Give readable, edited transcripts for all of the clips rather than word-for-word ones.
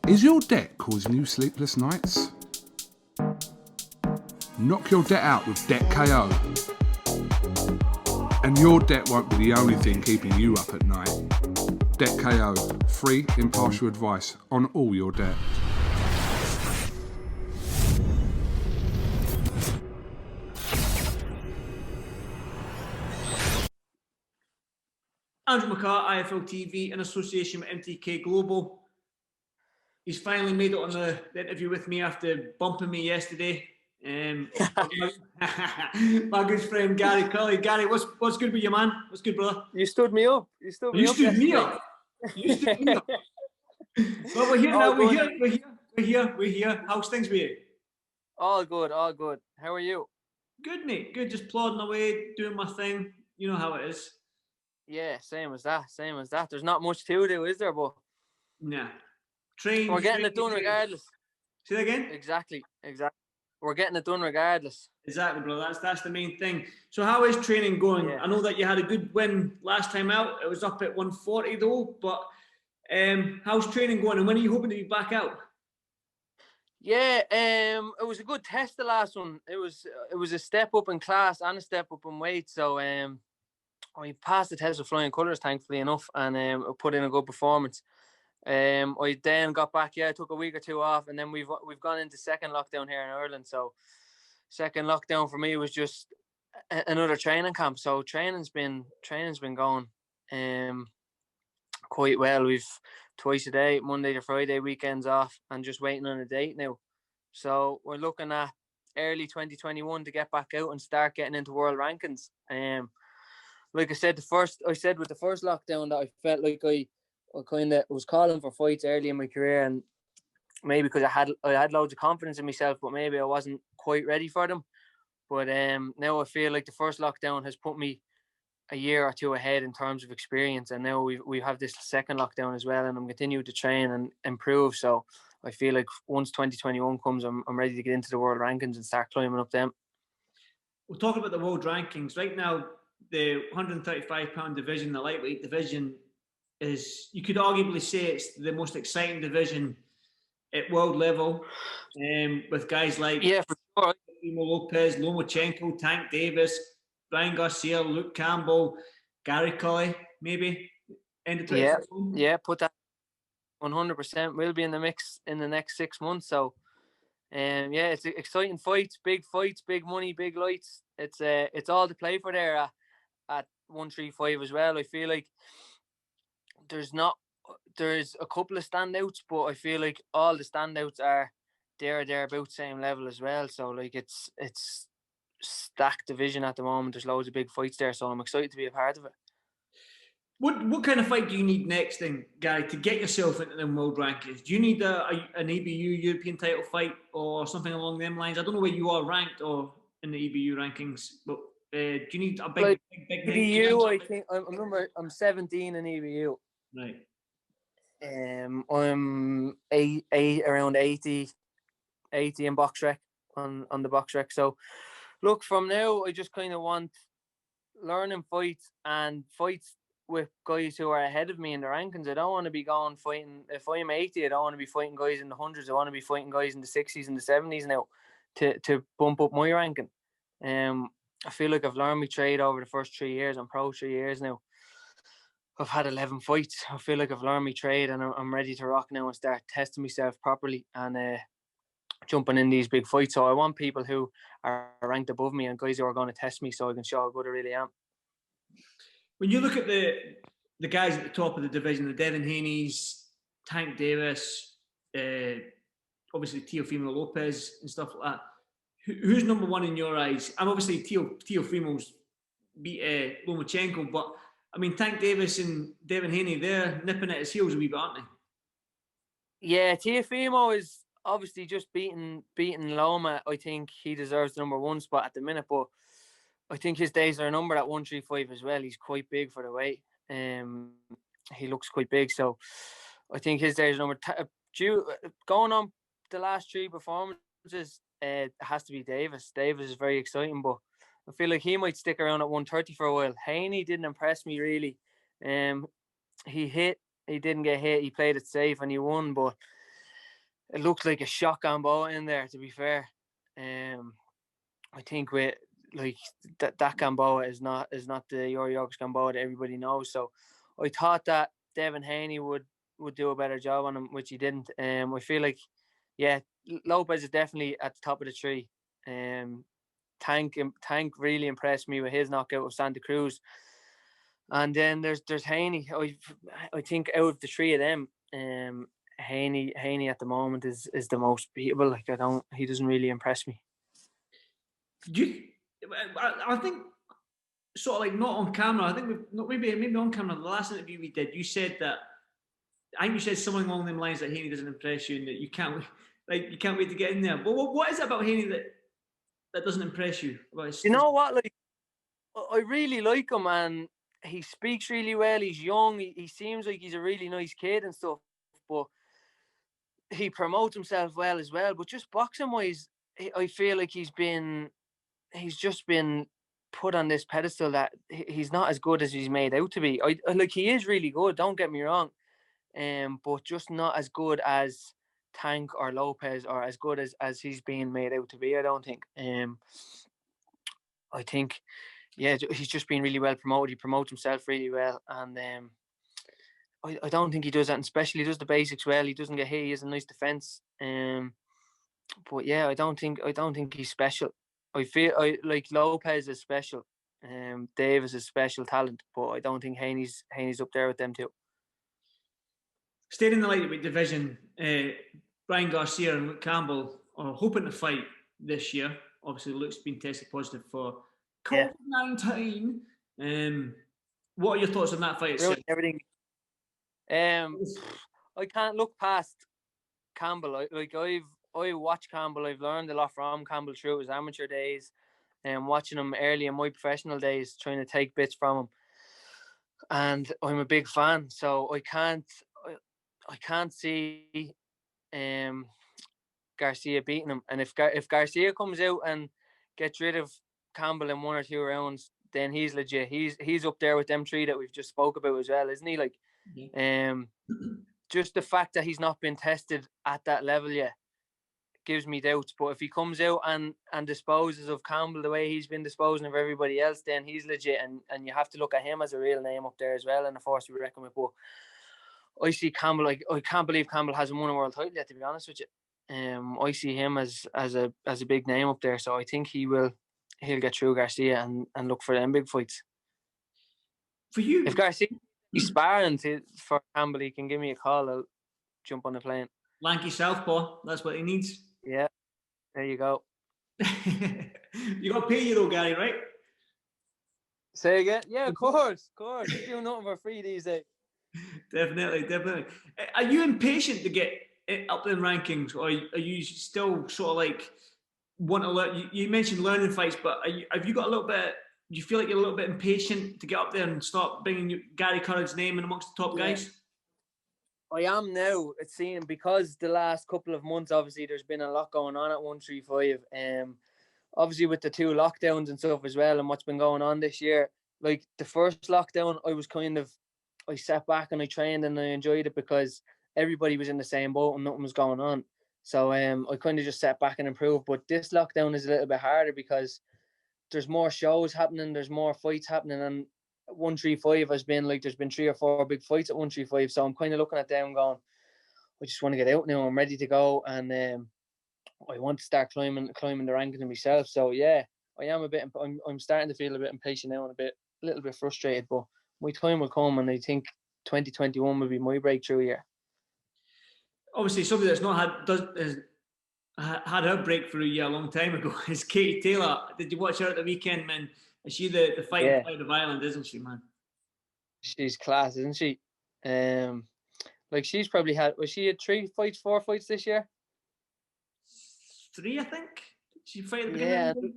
Is your debt causing you sleepless nights? Knock your debt out with Debt KO. And your debt won't be the only thing keeping you up at night. Debt KO, free, impartial advice on all your debt. Andrew McCART, IFL TV, in association with MTK Global. He's finally made it on the interview with me after bumping me yesterday. My good friend Gary Cully. Gary, what's good with you, man? What's good, brother? You stood me up. You stood me up. You stood me up. Well, we're here now. We're here. How's things with you? All good. How are you? Good, mate. Good. Just plodding away, doing my thing. You know how it is. Yeah, same as that. There's not much to do, is there? But yeah, we're getting it done regardless. Say that again? Exactly. We're getting it done regardless. Exactly, bro. That's the main thing. So how is training going? Yeah. I know that you had a good win last time out. It was up at 140 though, but how's training going and when are you hoping to be back out? Yeah, it was a good test, the last one. It was a step up in class and a step up in weight. So I passed the test with flying colours, thankfully enough, and put in a good performance. I then got back. I took a week or two off, and then we've gone into second lockdown here in Ireland. So second lockdown for me was just another training camp. So training's been going quite well. We've twice a day, Monday to Friday, weekends off, and just waiting on a date now. So we're looking at early 2021 to get back out and start getting into world rankings. Like I said, with the first lockdown that I felt like I kind of was calling for fights early in my career, and maybe because I had loads of confidence in myself, but maybe I wasn't quite ready for them. But now I feel like the first lockdown has put me a year or two ahead in terms of experience, and now we have this second lockdown as well, and I'm continuing to train and improve. So I feel like once 2021 comes, I'm ready to get into the world rankings and start climbing up them. We'll talk about the world rankings right now. The 135-pound division, the lightweight division, is, you could arguably say, it's the most exciting division at world level, with guys like for sure. Lopez, Lomachenko, Tank Davis, Brian Garcia, Luke Campbell, Gary Cully, maybe. Yeah, put that 100%. We'll be in the mix in the next 6 months. So, it's exciting fights, big money, big lights. It's all to play for there at 135 as well. I feel like there's a couple of standouts, but I feel like all the standouts are they're about the same level as well. So like it's stacked division at the moment. There's loads of big fights there, so I'm excited to be a part of it. What kind of fight do you need next then, Gary, to get yourself into the world rankings? Do you need an EBU European title fight or something along them lines? I don't know where you are ranked or in the EBU rankings, but do you need a big EBU? I'm 17 in EBU. Right. I'm around 80 in box rec on the box rec. So look, from now I just kind of want learning fights and fights with guys who are ahead of me in the rankings. I don't want to be going fighting, if I'm 80, I don't want to be fighting guys in the hundreds. I want to be fighting guys in the 60s and the 70s now to bump up my ranking. I feel like I've learned my trade over the first 3 years. I'm pro 3 years now. I've had 11 fights. I feel like I've learned my trade, and I'm ready to rock now and start testing myself properly and jumping in these big fights. So I want people who are ranked above me and guys who are going to test me so I can show how good I really am. When you look at the guys at the top of the division, the Devin Haneys, Tank Davis, obviously Teofimo Lopez and stuff like that, who's number one in your eyes? And obviously Teofimo's beat Lomachenko, but I mean, Tank Davis and Devin Haney, they're nipping at his heels a wee bit, aren't they? Yeah, Teofimo is obviously just beating Loma. I think he deserves the number one spot at the minute, but I think his days are numbered at 135 as well. He's quite big for the weight. He looks quite big, so I think his days are numbered. Going on the last three performances, it has to be Davis. Davis is very exciting, but I feel like he might stick around at 130 for a while. Haney didn't impress me really. He didn't get hit. He played it safe and he won, but it looked like a shotgun ball in there, to be fair. I think with like that Gamboa is not the Yuri York's Gamboa that everybody knows. So I thought that Devin Haney would do a better job on him, which he didn't. I feel like, yeah, Lopez is definitely at the top of the tree. Tank really impressed me with his knockout of Santa Cruz. And then there's Haney. I think out of the three of them, Haney at the moment is the most beatable. Like he doesn't really impress me. I think sort of like not on camera. I think maybe on camera. The last interview we did, you said that. I think you said something along them lines that Haney doesn't impress you, and that you can't wait to get in there. But what is it about Haney that doesn't impress you? You know what? Like, I really like him, and he speaks really well. He's young. He seems like he's a really nice kid and stuff. But he promotes himself well as well. But just boxing wise, I feel like he's just been put on this pedestal that he's not as good as he's made out to be. I like, he is really good. Don't get me wrong. But just not as good as Tank or Lopez, or as good as he's being made out to be, I don't think. I think, yeah, he's just been really well promoted. He promotes himself really well, and I don't think he does that, and especially he does the basics well. He doesn't get hit. He has a nice defense. But yeah, I don't think he's special. I feel like Lopez is special. Davis is special talent, but I don't think Haney's up there with them too. Staying in the lightweight division, Brian Garcia and Luke Campbell are hoping to fight this year. Obviously, Luke's been tested positive for COVID-19. What are your thoughts on that fight? Everything. I can't look past Campbell. I watch Campbell. I've learned a lot from Campbell through his amateur days, and watching him early in my professional days, trying to take bits from him. And I'm a big fan, so I can't see Garcia beating him. And if Garcia comes out and gets rid of Campbell in 1 or 2 rounds, then he's legit. He's up there with them three that we've just spoke about as well, isn't he? Like, just the fact that he's not been tested at that level yet gives me doubts. But if he comes out and disposes of Campbell the way he's been disposing of everybody else, then he's legit, and you have to look at him as a real name up there as well in the force we reckon with. But I see Campbell, like, I can't believe Campbell hasn't won a world title yet, to be honest with you. I see him as a big name up there, so I think he'll get through Garcia and look for them big fights. For you, if Garcia is sparring for Campbell, he can give me a call. I'll jump on the plane. Lanky southpaw, that's what he needs. Yeah, there you go. You got to pay you though, Gary, right? Say again? Yeah, of course. You do nothing for free these days. Definitely. Are you impatient to get up in rankings, or are you still sort of like want to learn? You mentioned learning fights, but have you got a little bit? Do you feel like you're a little bit impatient to get up there and start bringing Gary Curran's name in amongst the top guys? I am now. It seems, because the last couple of months, obviously, there's been a lot going on at 135. Obviously with the 2 lockdowns and stuff as well, and what's been going on this year. Like the first lockdown, I sat back and I trained and I enjoyed it because everybody was in the same boat and nothing was going on. So I kind of just sat back and improved. But this lockdown is a little bit harder because there's more shows happening, there's more fights happening, and 135 has been like, there's been 3 or 4 big fights at 135. So I'm kind of looking at them going, I just want to get out now. I'm ready to go, and I want to start climbing the rankings myself. So yeah, I am a bit. I'm starting to feel a bit impatient now and a little bit frustrated. But my time will come, and I think 2021 will be my breakthrough year. Obviously, somebody that's not had her breakthrough year a long time ago is Katie Taylor. Did you watch her at the weekend, man? Is she the fighting fight of Ireland, isn't she, man? She's class, isn't she? Like, she's probably had, was she had 4 fights this year? 3, I think. She fight at the beginning.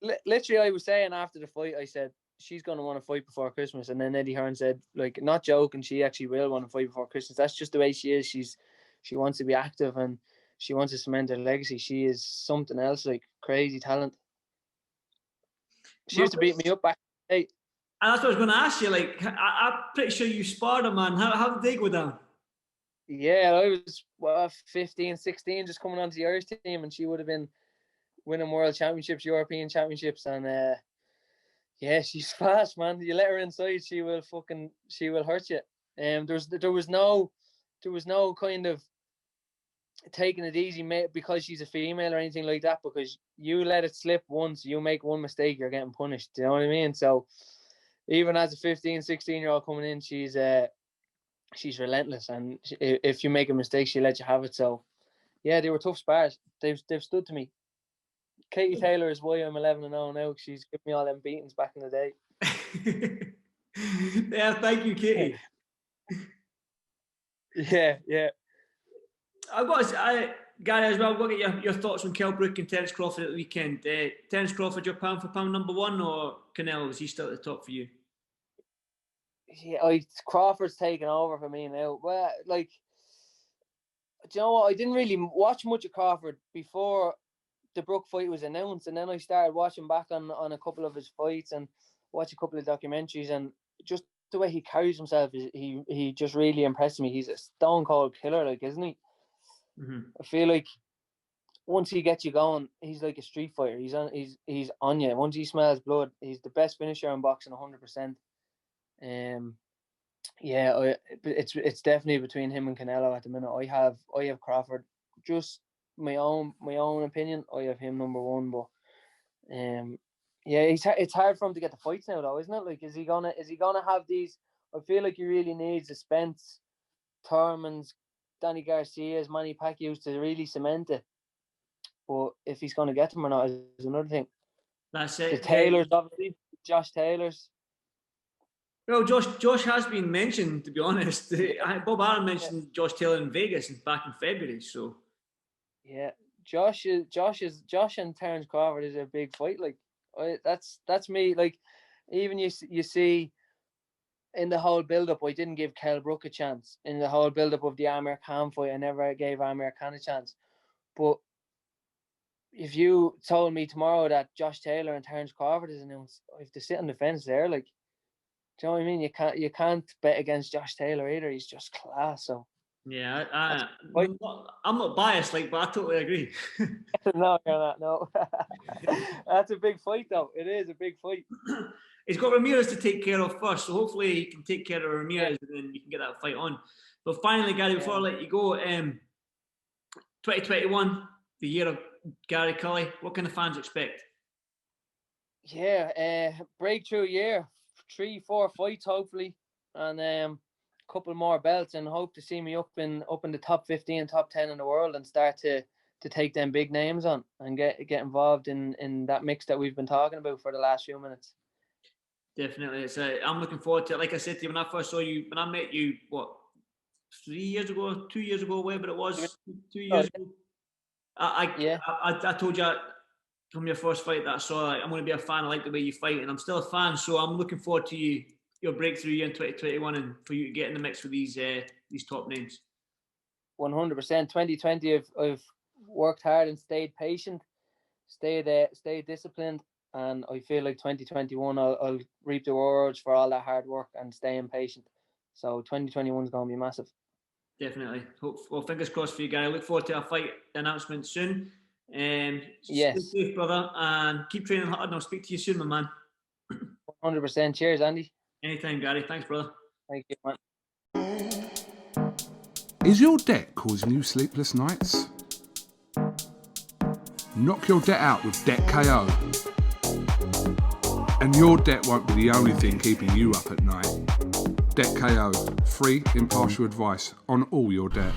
Yeah. Literally, I was saying after the fight, I said, she's going to want to fight before Christmas. And then Eddie Hearn said, like, not joking, she actually will want to fight before Christmas. That's just the way she is. She wants to be active and she wants to cement her legacy. She is something else, like, crazy talent. She used to beat me up back in the day. And that's what I was going to ask you. Like, I'm pretty sure you sparred her, man. How did they go down? Yeah, I was 15, 16, just coming onto the Irish team, and she would have been winning world championships, European championships, and yeah, she's fast, man. You let her inside, she will hurt you. There was no kind of taking it easy, mate, because she's a female or anything like that. Because you let it slip once, you make one mistake, you're getting punished. Do you know what I mean? So even as a 15, 16-year-old coming in, she's relentless, and if you make a mistake, she'll let you have it. So yeah, they were tough spars. They've stood to me. Katie Taylor is why I'm 11-0 now. She's given me all them beatings back in the day. Yeah, thank you, Katie. Yeah. Gary, as well, I've got to get your thoughts on Kell Brook and Terence Crawford at the weekend. Terence Crawford, your pound for pound number one, or Canelo? Is he still at the top for you? Yeah, Crawford's taken over for me now. Well, like, do you know what? I didn't really watch much of Crawford before the Brook fight was announced, and then I started watching back on a couple of his fights and watch a couple of documentaries, and just the way he carries himself, he just really impressed me. He's a stone cold killer, like, isn't he? Mm-hmm. I feel like once he gets you going, he's like a street fighter. He's on you. Once he smells blood, he's the best finisher in boxing, 100%. Yeah, it's definitely between him and Canelo at the minute. I have Crawford. Just my own opinion. I have him number one, but yeah, it's hard for him to get the fights now, though, isn't it? Like, is he gonna have these? I feel like he really needs the Spence, Thurmans, Danny Garcia's, Manny Pacquiao's to really cement it. But if he's going to get them or not is another thing. That's it. The Taylors, obviously, Josh Taylor's. Well, Josh has been mentioned, to be honest. Bob Aaron mentioned Josh Taylor in Vegas back in February. So yeah, Josh and Terence Crawford is a big fight. Like, that's me. Like, even you see in the whole build-up, I didn't give Kell Brook a chance. In the whole build-up of the Amir Khan fight, I never gave Amir Khan a chance. But if you told me tomorrow that Josh Taylor and Terence Crawford is announced, I have to sit on the fence there. Like, do you know what I mean? You can't bet against Josh Taylor either. He's just class. So yeah, I'm not biased, like, but I totally agree. No, you're not. No, that's a big fight, though. It is a big fight. He's got Ramirez to take care of first, so hopefully he can take care of Ramirez, and then you can get that fight on. But finally, Gary, before I let you go, 2021, the year of Gary Cully. What can the fans expect? Yeah, breakthrough year, 3-4 fights hopefully, and a couple more belts, and hope to see me up in the top 15, top 10 in the world, and start to take them big names on and get involved in that mix that we've been talking about for the last few minutes. Definitely, I'm looking forward to it. Like I said to you, when I first saw you, when I met you, 3 years ago, 2 years ago, whatever it was, 2 years ago. I told you from your first fight that I saw, I'm going to be a fan. I like the way you fight, and I'm still a fan. So I'm looking forward to your breakthrough year in 2021, and for you to get in the mix with these top names. 100%. 2020, I've worked hard and stayed patient, stayed disciplined, and I feel like 2021 I'll reap the rewards for all that hard work and staying patient. So 2021 is going to be massive. Definitely. Well, fingers crossed for you, Gary. I look forward to our fight announcement soon. Yes. Stay safe, brother, and keep training hard, and I'll speak to you soon, my man. 100%. Cheers, Andy. Anytime, Gary. Thanks, brother. Thank you, man. Is your debt causing you sleepless nights? Knock your debt out with Debt KO. And your debt won't be the only thing keeping you up at night. Debt KO, free impartial advice on all your debt.